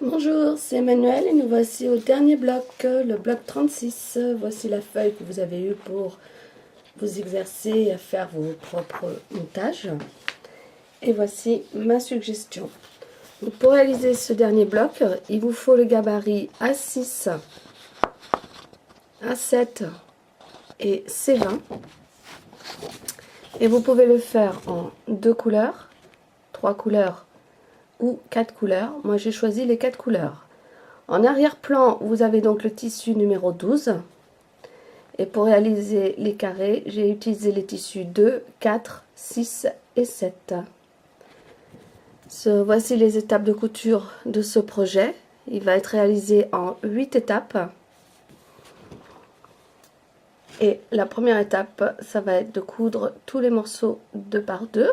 Bonjour, c'est Emmanuel et nous voici au dernier bloc, le bloc 36. Voici la feuille que vous avez eue pour vous exercer à faire vos propres montages. Et voici ma suggestion. Donc pour réaliser ce dernier bloc, il vous faut le gabarit A6, A7 et C20. Et vous pouvez le faire en 2 couleurs, 3 couleurs ou 4 couleurs. Moi j'ai choisi les 4 couleurs. En arrière-plan, vous avez donc le tissu numéro 12. Et pour réaliser les carrés, j'ai utilisé les tissus 2, 4, 6 et 7. Voici les étapes de couture de ce projet. Il va être réalisé en 8 étapes. Et la première étape, ça va être de coudre tous les morceaux 2 par 2.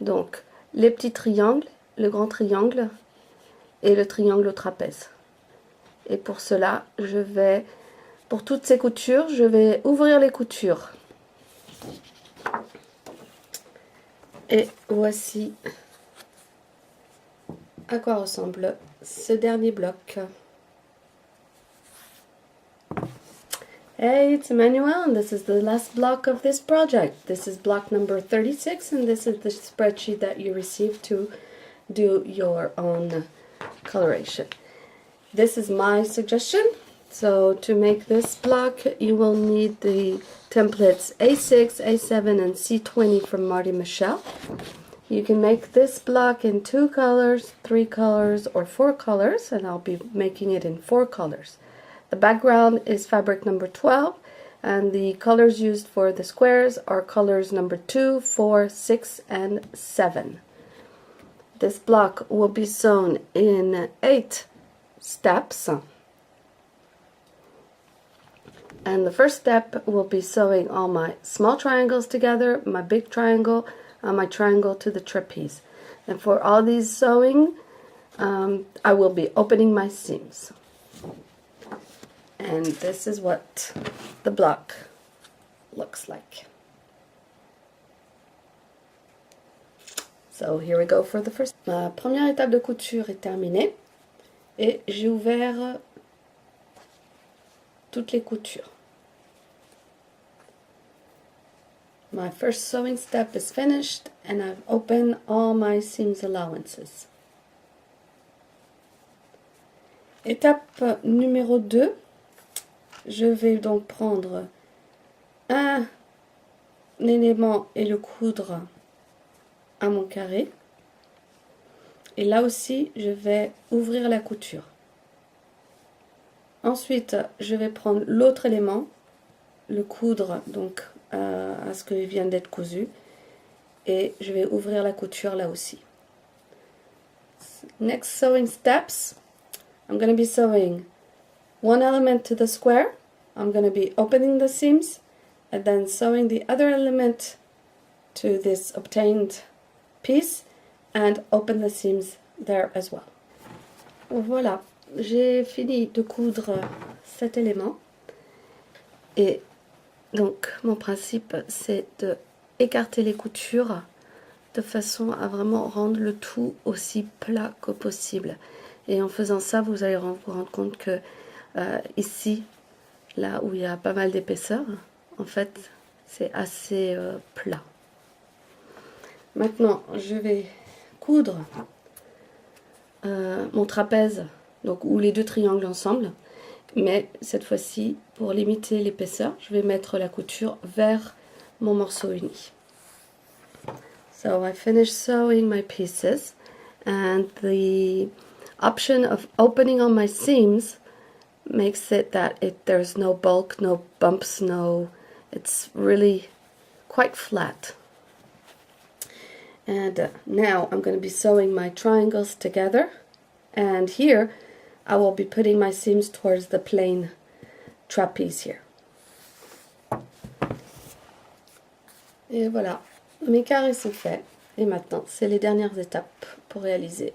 Donc les petits triangles, le grand triangle et le triangle au trapèze. Et pour cela, pour toutes ces coutures, je vais ouvrir les coutures. Et voici à quoi ressemble ce dernier bloc. Hey, it's Emmanuel, and this is the last block of this project. This is block number 36, and this is the spreadsheet that you received to do your own coloration. This is my suggestion. So to make this block, you will need the templates A6, A7, and C20 from Marty Michelle. You can make this block in 2 colors, 3 colors, or 4 colors, and I'll be making it in 4 colors. The background is fabric number 12, and the colors used for the squares are colors number 2, 4, 6, and 7. This block will be sewn in 8 steps. And the first step will be sewing all my small triangles together, my big triangle, and my triangle to the trapeze. And for all these sewing, I will be opening my seams. And this is what the block looks like. So here we go for the first. Ma première étape de couture est terminée et j'ai ouvert toutes les coutures. My first sewing step is finished and I've opened all my seams allowances. Étape numéro 2, je vais donc prendre un élément et le coudre à mon carré. Et là aussi, je vais ouvrir la couture. Ensuite, je vais prendre l'autre élément, le coudre donc à ce qui vient d'être cousu, et je vais ouvrir la couture là aussi. Next sewing steps, I'm going to be sewing one element to the square. I'm going to be opening the seams and then sewing the other element to this obtained piece and open the seams there as well. Voilà, j'ai fini de coudre cet élément et donc mon principe c'est de écarter les coutures de façon à vraiment rendre le tout aussi plat que possible. Et en faisant ça, vous allez vous rendre compte que ici, là où il y a pas mal d'épaisseur, en fait, c'est assez plat. Maintenant, je vais coudre mon trapèze, donc ou les deux triangles ensemble, mais cette fois-ci, pour limiter l'épaisseur, je vais mettre la couture vers mon morceau uni. So I finished sewing my pieces, and the option of opening on my seams makes it that there's no bulk, no bumps, it's really quite flat. And now I'm going to be sewing my triangles together, and here I will be putting my seams towards the plain trapeze here. Et voilà, mes carrés sont faits, et maintenant c'est les dernières étapes pour réaliser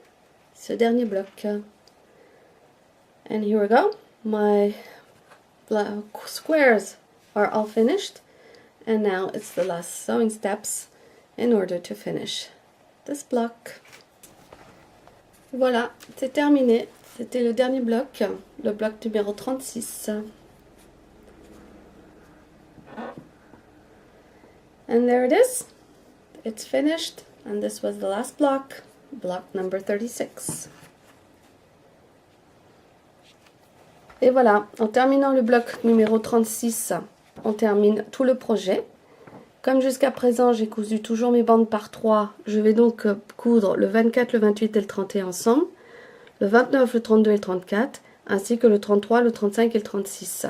ce dernier bloc. And here we go, my squares are all finished, and now it's the last sewing steps in order to finish this block. Voilà, c'est terminé. C'était le dernier bloc, le bloc numéro 36. And there it is. It's finished. And this was the last block, block number 36. Et voilà, en terminant le bloc numéro 36, on termine tout le projet. Comme jusqu'à présent, j'ai cousu toujours mes bandes par 3, je vais donc coudre le 24, le 28 et le 31 ensemble, le 29, le 32 et le 34, ainsi que le 33, le 35 et le 36.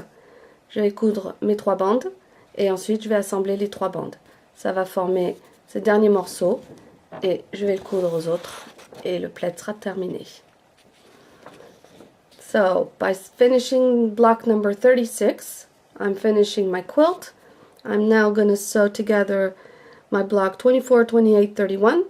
Je vais coudre mes 3 bandes et ensuite je vais assembler les 3 bandes. Ça va former ce dernier morceau et je vais le coudre aux autres et le plaid sera terminé. So, by finishing block number 36, I'm finishing my quilt. I'm now going to sew together my block 24, 28, 31,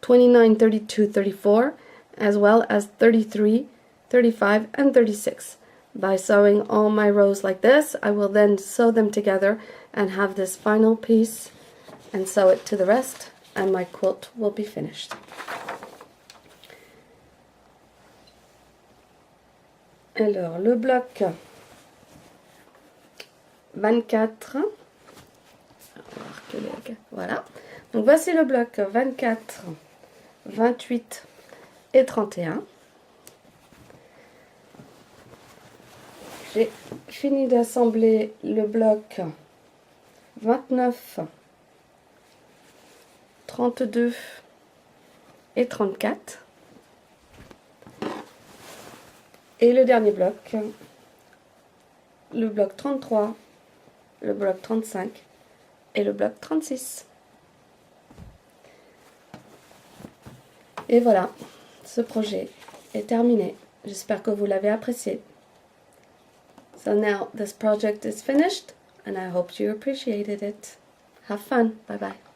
29, 32, 34, as well as 33, 35, and 36. By sewing all my rows like this, I will then sew them together and have this final piece and sew it to the rest, and my quilt will be finished. Alors, le bloc 24, voilà. Donc voici le bloc 24, 28 et 31. J'ai fini d'assembler le bloc 29, 32 et 34. Et le dernier bloc, le bloc 33, le bloc 35 et le bloc 36. Et voilà, ce projet est terminé. J'espère que vous l'avez apprécié. So now this project is finished and I hope you appreciated it. Have fun. Bye bye.